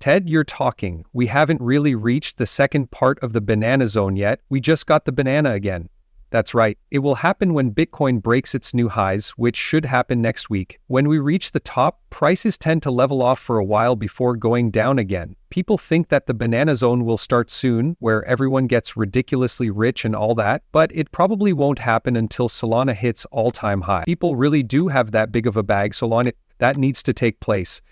Ted, you're talking. We haven't really reached the second part of the banana zone yet. We just got the banana again. That's right. It will happen when Bitcoin breaks its new highs, which should happen next week. When we reach the top, prices tend to level off for a while before going down again. People think that the banana zone will start soon, where everyone gets ridiculously rich and all that, but it probably won't happen until Solana hits all-time high. People really do have that big of a bag, Solana, that needs to take place.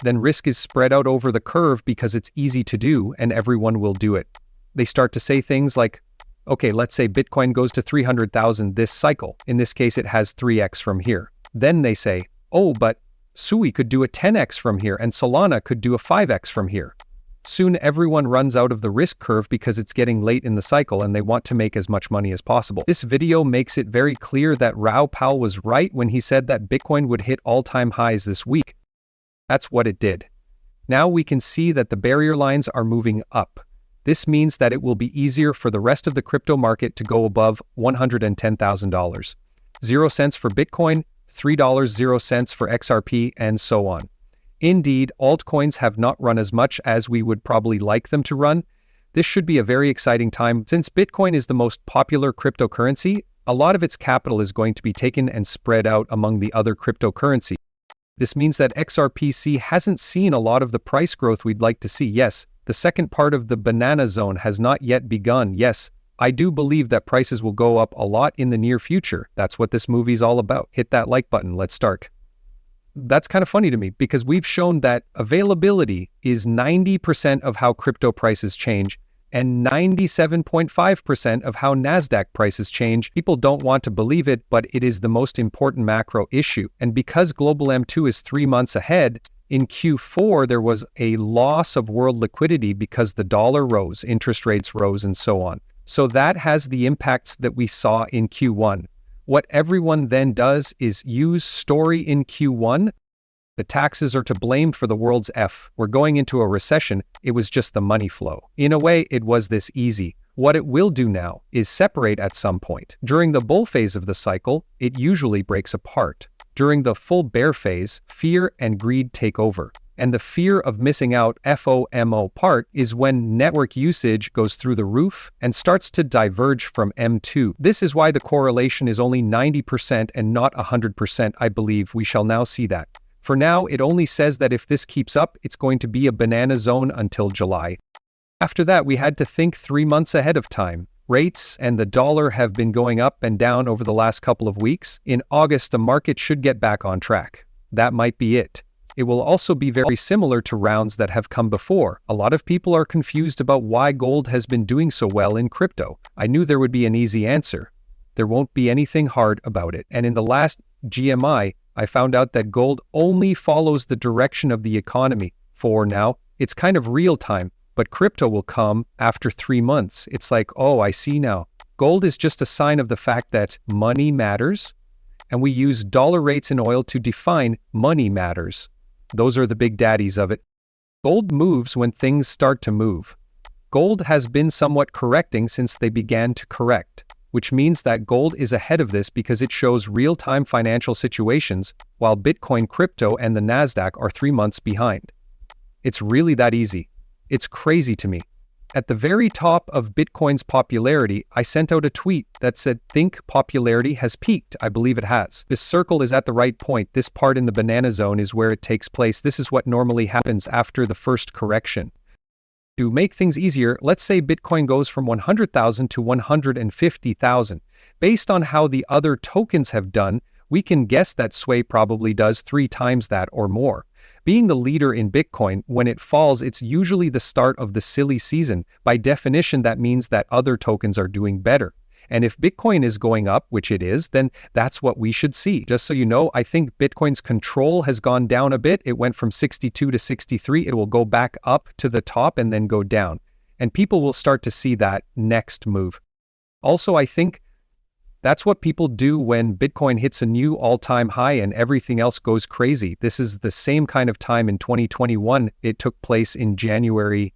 Then risk is spread out over the curve because it's easy to do and everyone will do it. They start to say things like, okay, let's say Bitcoin goes to 300,000 this cycle. In this case, it has 3x from here. Then they say, oh, but Sui could do a 10x from here and Solana could do a 5x from here. Soon everyone runs out of the risk curve because it's getting late in the cycle and they want to make as much money as possible. This video makes it very clear that Raoul was right when he said that Bitcoin would hit all-time highs this week. That's what it did. Now we can see that the barrier lines are moving up. This means that it will be easier for the rest of the crypto market to go above $110,000. 0 cents for Bitcoin, $3 0 cents for XRP, and so on. Indeed, altcoins have not run as much as we would probably like them to run. This should be a very exciting time. Since Bitcoin is the most popular cryptocurrency, a lot of its capital is going to be taken and spread out among the other cryptocurrencies. This means that XRPC hasn't seen a lot of the price growth we'd like to see. Yes, the second part of the banana zone has not yet begun. Yes, I do believe that prices will go up a lot in the near future. That's what this movie's all about. Hit that like button. Let's start. That's kind of funny to me because we've shown that availability is 90% of how crypto prices change and 97.5% of how NASDAQ prices change. People don't want to believe it, but it is the most important macro issue. And because global M2 is 3 months ahead, in Q4, there was a loss of world liquidity because the dollar rose, interest rates rose, and so on. So that has the impacts that we saw in Q1. What everyone then does is use story in Q1. The taxes are to blame for the world's F. We're going into a recession. It was just the money flow. In a way, it was this easy. What it will do now is separate at some point. During the bull phase of the cycle, it usually breaks apart. During the full bear phase, fear and greed take over. And the fear of missing out FOMO part is when network usage goes through the roof and starts to diverge from M2. This is why the correlation is only 90% and not 100%. I believe we shall now see that. For now, it only says that if this keeps up, it's going to be a banana zone until July. After that, we had to think 3 months ahead of time. Rates and the dollar have been going up and down over the last couple of weeks. In August, the market should get back on track. That might be it. It will also be very similar to rounds that have come before. A lot of people are confused about why gold has been doing so well in crypto. I knew there would be an easy answer. There won't be anything hard about it. And in the last GMI, I found out that gold only follows the direction of the economy. For now, it's kind of real time. But crypto will come after 3 months. It's like, oh, I see now. Gold is just a sign of the fact that money matters, and we use dollar rates in oil to define money matters. Those are the big daddies of it. Gold moves when things start to move. Gold has been somewhat correcting since they began to correct, which means that gold is ahead of this because it shows real-time financial situations, while Bitcoin, crypto, and the NASDAQ are 3 months behind. It's really that easy. It's crazy to me. At the very top of Bitcoin's popularity, I sent out a tweet that said, think popularity has peaked. I believe it has. This circle is at the right point. This part in the banana zone is where it takes place. This is what normally happens after the first correction. To make things easier, let's say Bitcoin goes from 100,000 to 150,000. Based on how the other tokens have done, we can guess that Sway probably does 3 times that or more. Being the leader in Bitcoin, when it falls, it's usually the start of the silly season. By definition, that means that other tokens are doing better. And if Bitcoin is going up, which it is, then that's what we should see. Just so you know, I think Bitcoin's control has gone down a bit. It went from 62 to 63. It will go back up to the top and then go down. And people will start to see that next move. Also, I think that's what people do when Bitcoin hits a new all-time high and everything else goes crazy. This is the same kind of time in 2021. It took place in January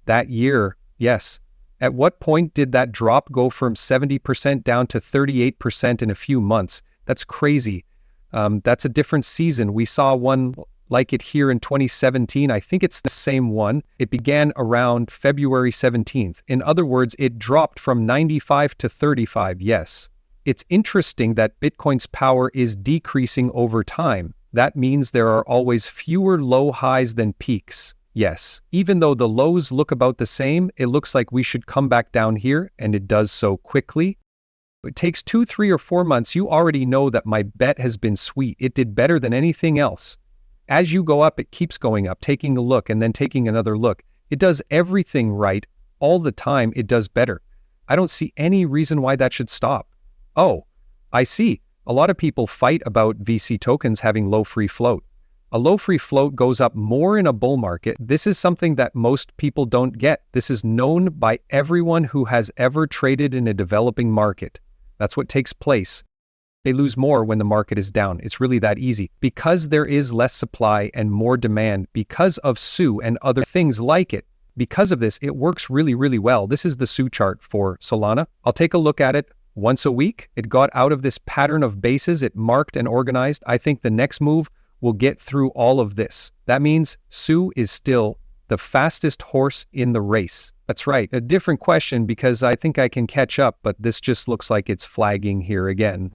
that year. Yes. At what point did that drop go from 70% down to 38% in a few months? That's crazy. That's a different season. We saw one like it here in 2017. I think it's the same one. It began around February 17th. In other words, it dropped from 95 to 35, yes. It's interesting that Bitcoin's power is decreasing over time. That means there are always fewer low highs than peaks. Yes, even though the lows look about the same, it looks like we should come back down here, and it does so quickly. It takes 2, 3, or 4 months. You already know that my bet has been sweet. It did better than anything else. As you go up, it keeps going up, taking a look and then taking another look. It does everything right all the time. It does better. I don't see any reason why that should stop. Oh, I see. A lot of people fight about VC tokens having low free float. A low free float goes up more in a bull market. This is something that most people don't get. This is known by everyone who has ever traded in a developing market. That's what takes place. They lose more when the market is down. It's really that easy. Because there is less supply and more demand, because of SU and other things like it. Because of this, it works really, really well. This is the SU chart for Solana. I'll take a look at it once a week. It got out of this pattern of bases. It marked and organized. I think the next move will get through all of this. That means SU is still the fastest horse in the race. That's right, a different question because I think I can catch up, but this just looks like it's flagging here again.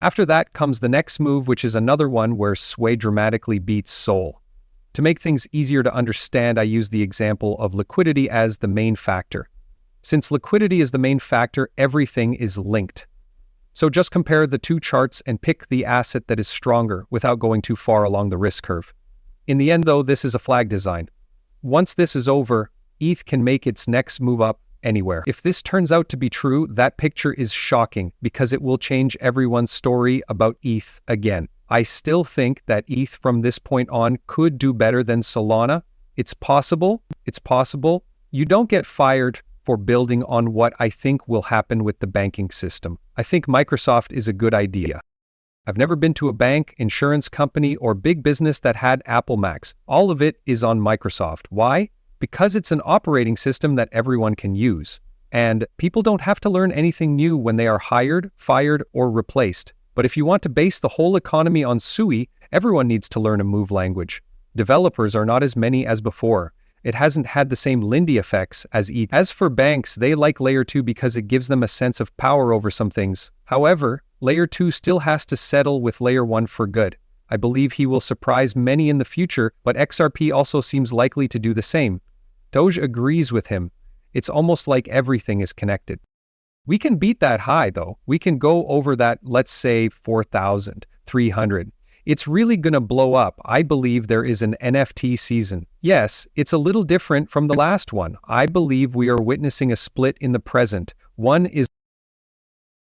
After that comes the next move, which is another one where Sway dramatically beats Sol. To make things easier to understand, I use the example of liquidity as the main factor. Since liquidity is the main factor, everything is linked. So just compare the two charts and pick the asset that is stronger without going too far along the risk curve. In the end, though, this is a flag design. Once this is over, ETH can make its next move up anywhere. If this turns out to be true, that picture is shocking because it will change everyone's story about ETH again. I still think that ETH from this point on could do better than Solana. It's possible. It's possible. You don't get fired for building on what I think will happen with the banking system. I think Microsoft is a good idea. I've never been to a bank, insurance company, or big business that had Apple Macs. All of it is on Microsoft. Why? Because it's an operating system that everyone can use. And people don't have to learn anything new when they are hired, fired, or replaced. But if you want to base the whole economy on SUI, everyone needs to learn a move language. Developers are not as many as before. It hasn't had the same Lindy effects as ETH. As for banks, they like Layer 2 because it gives them a sense of power over some things. However, Layer 2 still has to settle with Layer 1 for good. I believe he will surprise many in the future, but XRP also seems likely to do the same. Doge agrees with him. It's almost like everything is connected. We can beat that high, though. We can go over that, let's say, 4,300. It's really going to blow up. I believe there is an NFT season. Yes, it's a little different from the last one. I believe we are witnessing a split in the present. One is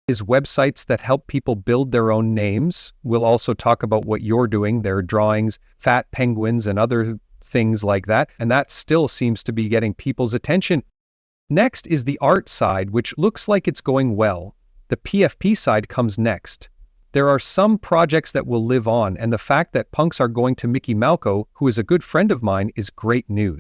websites that help people build their own names. We'll also talk about what you're doing. There are drawings, fat penguins, and other things like that. And that still seems to be getting people's attention. Next is the art side, which looks like it's going well. The PFP side comes next. There are some projects that will live on, and the fact that punks are going to Mickey Malko, who is a good friend of mine, is great news.